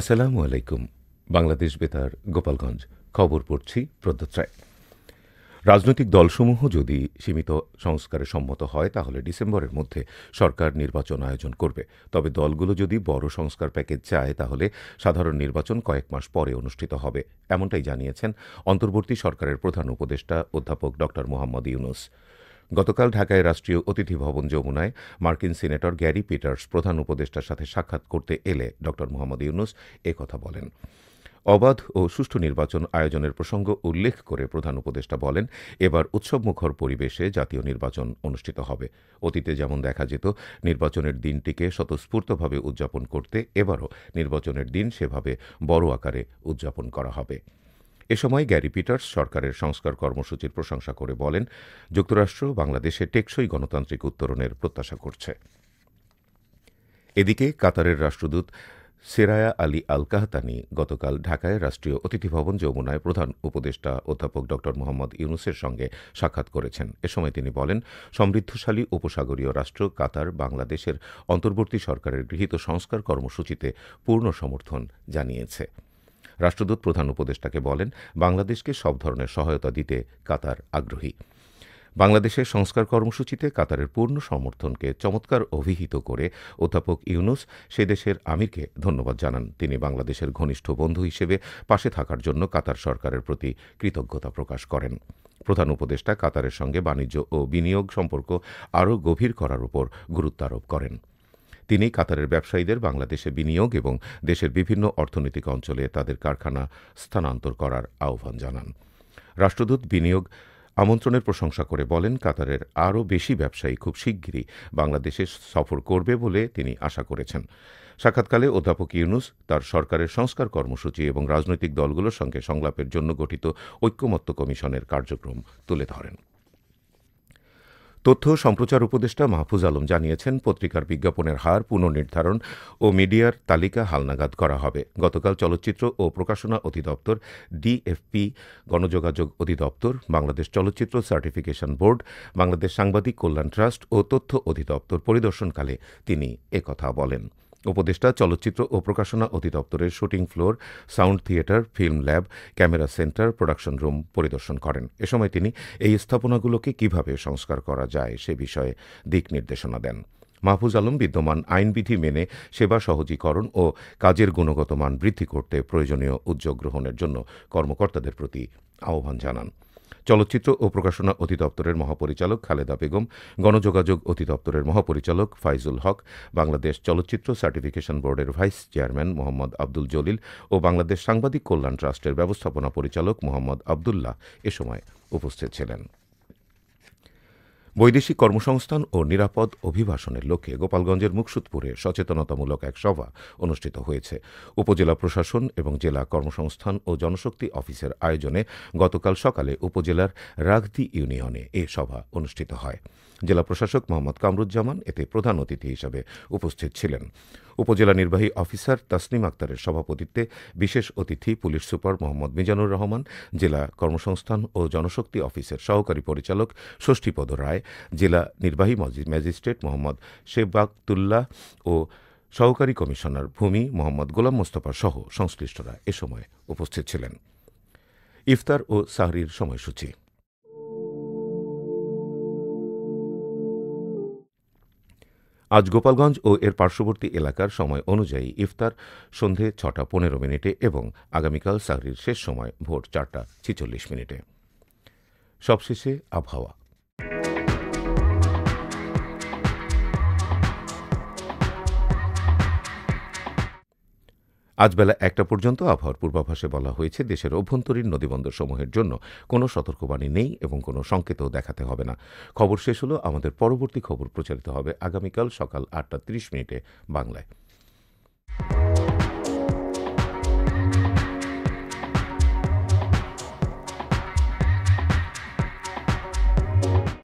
আসসালামু আলাইকুম। বাংলাদেশ বেতার, গোপালগঞ্জ। খবর পড়ছি প্রদ্যোৎ রায়। রাজনৈতিক দলসমূহ যদি সীমিত সংস্কারে সম্মত হয় তাহলে ডিসেম্বরের মধ্যে সরকার নির্বাচন আয়োজন করবে। তবে দলগুলো যদি বড় সংস্কার প্যাকেজ চায় তাহলে সাধারণ নির্বাচন কয়েক মাস পরে অনুষ্ঠিত হবে, এমনটাই জানিয়েছেন অন্তর্বর্তী সরকারের প্রধান উপদেষ্টা অধ্যাপক ড মোহাম্মদ ইউনূস। গতকাল ঢাকায় রাষ্ট্রীয় অতিথি ভবন যমুনায় মার্কিন সিনেটর গ্যারি পিটার্স প্রধান উপদেষ্টার সাথে সাক্ষাৎ করতে এলে ড মোহাম্মদ ইউনূস একথা বলেন। অবাধ ও সুষ্ঠু নির্বাচন আয়োজনের প্রসঙ্গ উল্লেখ করে প্রধান উপদেষ্টা বলেন, এবার উৎসবমুখর পরিবেশে জাতীয় নির্বাচন অনুষ্ঠিত হবে। অতীতে যেমন দেখা যেত নির্বাচনের দিনটিকে স্বতঃস্ফূর্তভাবে উদযাপন করতে, এবারও নির্বাচনের দিন সেভাবে বড় আকারে উদযাপন করা হবে। এ সময় গ্যারি পিটার্স সরকারের সংস্কার কর্মসূচির প্রশংসা করে বলেন, যুক্তরাষ্ট্র বাংলাদেশে টেকসই গণতান্ত্রিক উত্তরণের প্রত্যাশা করছে। এদিকে কাতারের রাষ্ট্রদূত সেরায়া আলী আল কাহতানি গতকাল ঢাকায় রাষ্ট্রীয় অতিথি ভবন যমুনায় প্রধান উপদেষ্টা অধ্যাপক ড মোহাম্মদ ইউনূসের সঙ্গে সাক্ষাৎ করেছেন। এ সময় তিনি বলেন, সমৃদ্ধশালী উপসাগরীয় রাষ্ট্র কাতার বাংলাদেশের অন্তর্বর্তী সরকারের গৃহীত সংস্কার কর্মসূচিতে পূর্ণ সমর্থন জানিয়েছে। রাষ্ট্রদূত প্রধান উপদেষ্টাকে বলেন, বাংলাদেশকে সব ধরনের সহায়তা দিতে কাতার আগ্রহী। বাংলাদেশের সংস্কার কর্মসূচিতে কাতারের পূর্ণ সমর্থনকে চমৎকার অভিহিত করে অধ্যাপক ইউনূস সে দেশের আমিরকে ধন্যবাদ জানান। তিনি বাংলাদেশের ঘনিষ্ঠ বন্ধু হিসেবে পাশে থাকার জন্য কাতার সরকারের প্রতি কৃতজ্ঞতা প্রকাশ করেন। প্রধান উপদেষ্টা কাতারের সঙ্গে বাণিজ্য ও বিনিয়োগ সম্পর্ক আরও গভীর করার উপর গুরুত্ব আরোপ করেন। তিনি কাতারের ব্যবসায়ীদের বাংলাদেশে বিনিয়োগ এবং দেশের বিভিন্ন অর্থনৈতিক অঞ্চলে তাদের কারখানা স্থানান্তর করার আহ্বান জানান। রাষ্ট্রদূত বিনিয়োগ আমন্ত্রণের প্রশংসা করে বলেন, কাতারের আরও বেশি ব্যবসায়ী খুব শিগগিরই বাংলাদেশে সফর করবে বলে তিনি আশা করেছেন। সাক্ষাৎকালে অধ্যাপক ইউনূস তার সরকারের সংস্কার কর্মসূচি এবং রাজনৈতিক দলগুলোর সঙ্গে সংলাপের জন্য গঠিত ঐকমত্য কমিশনের কার্যক্রম তুলে ধরেন। তথ্য সম্প্রচার উপদেষ্টা মাহফুজ আলম জানিয়েছেন, পত্রিকার বিজ্ঞাপনের হার পুনর্নির্ধারণ ও মিডিয়ার তালিকা হালনাগাদ করা হবে। গতকাল চলচ্চিত্র ও প্রকাশনা অধিদপ্তর, ডিএফপি, গণযোগাযোগ অধিদপ্তর, বাংলাদেশ চলচ্চিত্র সার্টিফিকেশন বোর্ড, বাংলাদেশ সাংবাদিক কল্যাণ ট্রাস্ট ও তথ্য অধিদপ্তর পরিদর্শনকালে তিনি একথা বলেন। উপদেষ্টা চলচ্চিত্র ও প্রকাশনা অধিদপ্তরের shooting floor, sound theatre, film lab, camera centre, production room পরিদর্শন করেন। এ সময় তিনি এই স্থাপনাগুলোকে কিভাবে সংস্কার করা যায় সে বিষয়ে দিক নির্দেশনা দেন। মাহফুজ আলম বিদ্যমান আইনবিধি মেনে সেবা সহজীকরণ ও কাজের গুণগত মান বৃদ্ধি করতে প্রয়োজনীয় উদ্যোগ গ্রহণের জন্য কর্মকর্তাদের প্রতি আহ্বান জানান। চলচ্চিত্র ও প্রকাশনা অধিদপ্তরের মহাপরিচালক খালেদা বেগম, গণযোগাযোগ অধিদপ্তরের মহাপরিচালক ফাইজুল হক, বাংলাদেশ চলচ্চিত্র সার্টিফিকেশন বোর্ডের ভাইস চেয়ারম্যান মোহাম্মদ আব্দুল জলিল ও বাংলাদেশ সাংবাদিক কল্যাণ ট্রাস্টের ব্যবস্থাপনা পরিচালক মোহাম্মদ আবদুল্লাহ এ সময় উপস্থিত ছিলেন। বৈদেশিক কর্মসংস্থান ও নিরাপদ অভিবাসনের লক্ষ্যে গোপালগঞ্জের মুকসুদপুরে সচেতনতামূলক এক সভা অনুষ্ঠিত হয়েছে। উপজেলা প্রশাসন এবং জেলা কর্মসংস্থান ও জনশক্তি অফিসের আয়োজনে গতকাল সকালে উপজেলার রাগদি ইউনিয়নে এ সভা অনুষ্ঠিত হয়। জেলা প্রশাসক মোহাম্মদ কামরুজ্জামান এতে প্রধান অতিথি হিসেবে উপস্থিত ছিলেন। উপজেলা নির্বাহী অফিসার তাসনিম আক্তারের সভাপতিত্বে বিশেষ অতিথি পুলিশ সুপার মোহাম্মদ মিজানুর রহমান, জেলা কর্মসংস্থান ও জনশক্তি অফিসের সহকারী পরিচালক ষষ্ঠীপদ রায়, জেলা নির্বাহী ম্যাজিস্ট্রেট মোহাম্মদ শেবাকতুল্লাহ ও সহকারী কমিশনার ভূমি মোহাম্মদ গোলাম মোস্তফা সহ সংশ্লিষ্টরা এ সময় উপস্থিত ছিলেন। ইফতার ও সাহরির সময়সূচি। আজ গোপালগঞ্জ ও এর পার্শ্ববর্তী এলাকার সময় অনুযায়ী ইফতার সন্ধে ৬:১৫ এবং আগামীকাল সাহরির শেষ সময় ভোর ৪:৪৬। সবশেষে আবহাওয়া। আজ বেলা ১টা পর্যন্ত আবহাওয়ার পূর্বাভাসে বলা হয়েছে, দেশের অভ্যন্তরীণ নদীবন্দর সমূহের জন্য কোনো সতর্কবাণী নেই এবং কোনো সংকেতও দেখাতে হবে না। খবর শেষ হলো। আমাদের পরবর্তী খবর প্রচারিত হবে আগামীকাল সকাল ৮:৩০ বাংলায়।